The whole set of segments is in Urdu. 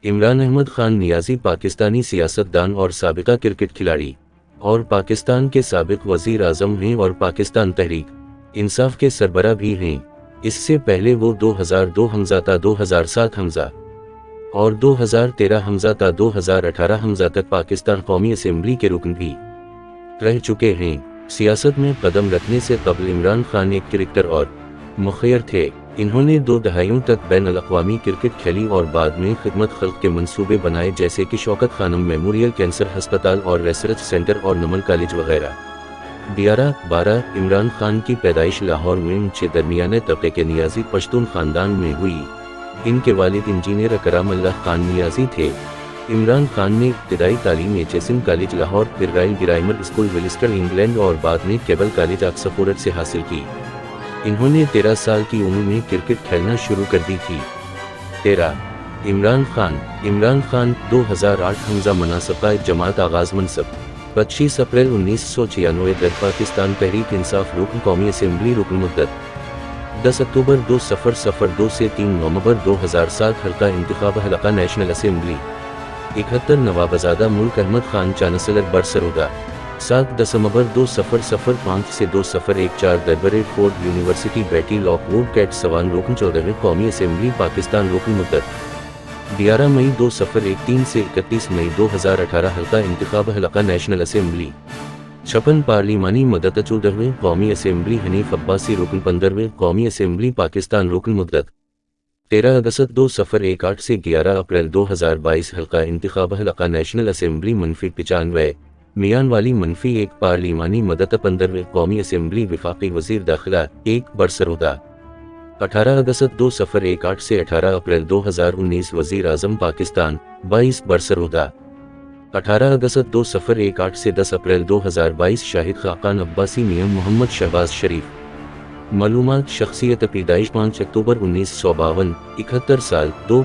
عمران احمد خان نیازی پاکستانی سیاستدان اور سابقہ کرکٹ کھلاڑی اور پاکستان کے سابق وزیر اعظم ہیں اور پاکستان تحریک انصاف کے سربراہ بھی ہیں۔ اس سے پہلے وہ 2002 حمزہ تا 2007 حمزہ اور 2013 حمزہ تا 2018 حمزہ تک پاکستان قومی اسمبلی کے رکن بھی رہ چکے ہیں۔ سیاست میں قدم رکھنے سے قبل عمران خان ایک کرکٹر اور مخیر تھے۔ انہوں نے 2 دہائیوں تک بین الاقوامی کرکٹ کھیلی اور بعد میں خدمت خلق کے منصوبے بنائے جیسے کہ شوکت خانم میموریل کینسر ہسپتال اور ریسرچ سینٹر اور نمل کالج وغیرہ۔ 12 عمران خان کی پیدائش لاہور میں اونچے درمیانے طبقے کے نیازی پشتون خاندان میں ہوئی۔ ان کے والد انجینئر اکرام اللہ خان نیازی تھے۔ عمران خان نے ابتدائی تعلیم HSM کالج لاہور، پھر رائل گرائمر اسکول ویلسٹر انگلینڈ اور بعد میں کیبل کالج آکسفورڈ سے حاصل کی۔ انہوں نے 13 سال کی عمر میں کرکٹ کھیلنا شروع کر دی تھی۔ 13 عمران خان 2008 حمزہ مناسبہ جماعت آغاز منصب 25 اپریل 1996 در پاکستان تحریک انصاف رکن قومی اسمبلی رکن مدت 10 اکتوبر 2002 سے 3 نومبر 2007 حلقہ انتخاب حلقہ national assembly 71 نوابزادہ Malik Ahmad Khan chancellor برسرودہ 7 دسمبر 2005 سے 2014 دربرے فورڈ یونیورسٹی بیٹی لاک ووڈ کیٹ سوان رکن 14ویں قومی اسمبلی پاکستان رکن مدت 11 مئی 2013 سے 31 مئی 2018 حلقہ انتخاب حلقہ نیشنل اسمبلی 56 پارلیمانی مدت 14ویں قومی اسمبلی حنیف عباسی رکن 15ویں قومی اسمبلی پاکستان رکن مدت 13 اگست 2018 سے 11 اپریل 2022 حلقہ انتخاب حلقہ نیشنل اسمبلی -95 میان والی -1 پارلیمانی مدت 15ویں قومی اسمبلی وفاقی وزیر داخلہ 1 برسرودہ 18 اگست 2018 سے 18 اپریل 2019 وزیر اعظم پاکستان 22 برسرودہ 18 اگست 2018 سے 10 اپریل 2022 شاہد خاقان عباسی میاں محمد شہباز شریف معلومات شخصیت پیدائش 5 اکتوبر 1952 71 سال 2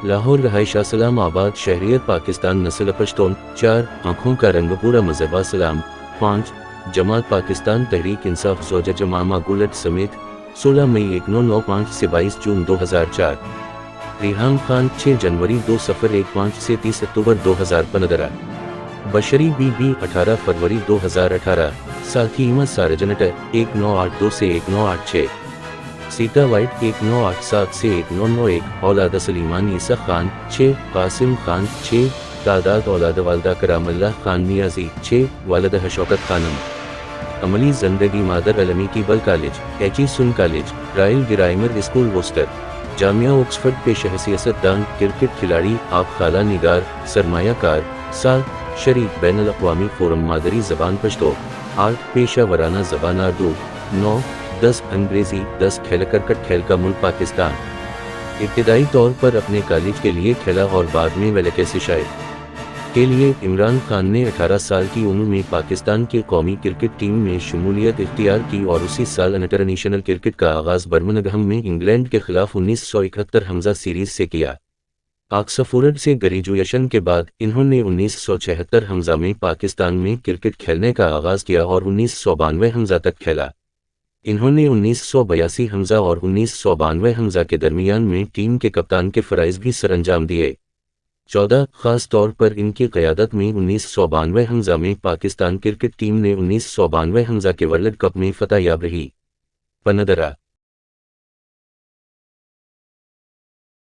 لاہور رہائش اسلام آباد شہریت پاکستان نسل پشتون 4 آنکھوں کا رنگ پورا مذہب اسلام 5 جماعت پاکستان تحریک انصاف زوجہ جمامہ گلٹ سمیت 16 مئی 1995 سے 22 جون 2004 ریحان خان 6 جنوری 2015 سے 30 اکتوبر 2015 بشری بی بی 18 فروری 2018 ساتھیمہ سارجنٹ 1982 سے 1986 سیتا وائٹ 1987 سے 1991 اولاد سلیمان عیسیٰ خان 6 قاسم خان 6 تعداد اولاد والدہ کرام اللہ خان نیازی 6 والدہ شوکت خانم عملی زندگی مادر علمی Keble college HSM college Royal Grammar School Worcester جامعہ آکسفورڈ پیشہ سیاستدان کرکٹ کھلاڑی آپ خالہ نگار سرمایہ کار 7 شریک بین الاقوامی فورم مادری زبان پشتو 8 پیشہ ورانہ زبان اردو 9 10 انگریزی 10 کھیل کرکٹ کھیل کا ملک پاکستان ابتدائی طور پر اپنے کالج کے لیے کھیلا اور بعد میں ویلکیسی شاعر کے لیے عمران خان نے 18 سال کی عمر میں پاکستان کی قومی کرکٹ ٹیم میں شمولیت اختیار کی اور اسی سال انٹرنیشنل کرکٹ کا آغاز برمنگھم میں انگلینڈ کے خلاف 1971 حمزہ سیریز سے کیا۔ آکسفورڈ سے گریجویشن کے بعد انہوں نے 1976 حمزہ میں پاکستان میں کرکٹ کھیلنے کا آغاز کیا اور 1992 حمزہ تک کھیلا۔ انہوں نے 1982 حمزہ اور 1992 حمزہ کے درمیان میں ٹیم کے کپتان کے فرائض بھی سر انجام دیے۔ 14 خاص طور پر ان کی قیادت میں 1992 حمزہ میں پاکستان کرکٹ ٹیم نے 1992 حمزہ کے ورلڈ کپ میں فتح یاب رہی۔ 15